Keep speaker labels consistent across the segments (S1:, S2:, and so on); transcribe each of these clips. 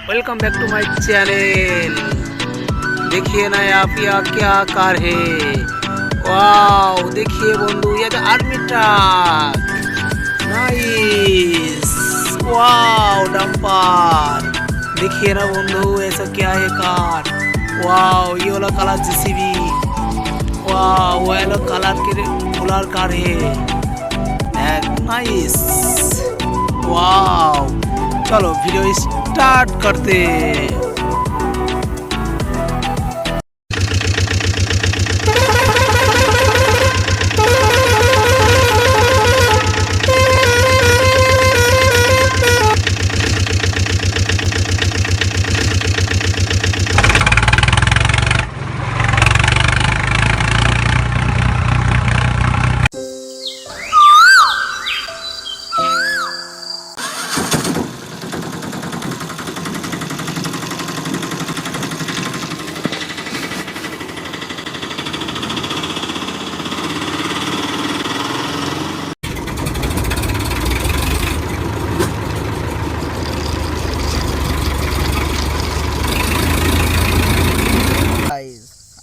S1: Welcome back to my channel. देखिए ना यहाँ क्या कार है। वाओ देखिए बंधु, ये तो army truck. Nice. Wow dumper. देखिए ना बंधु, ऐसा क्या है कार। वाओ ये वाला कलर जेसीबी। वाओ वो वाला कलर के कूलर कार है। नाइस। वाओ चलो वीडियो स्टार्ट करते।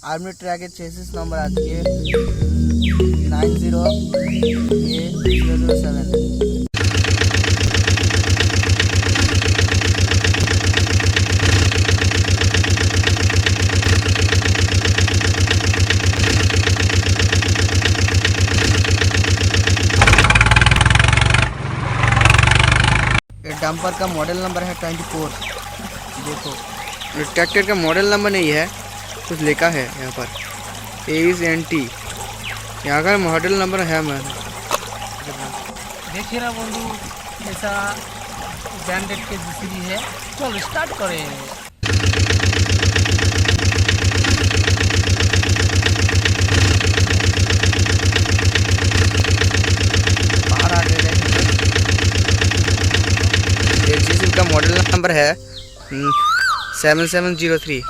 S2: आर्मी ट्रैक चेसिस नंबर आज के 90A007। ये डंपर का मॉडल नंबर है 24। देखो ट्रैक्टर का मॉडल नंबर नहीं है, कुछ लिखा है यहाँ पर ASNT। यहाँ का मॉडल नंबर है। मैं
S1: देखिए ना बंधु, ऐसा ब्रांडेड के जेसीबी है। चलो स्टार्ट करें।
S2: जेसीबी का मॉडल नंबर है 7703।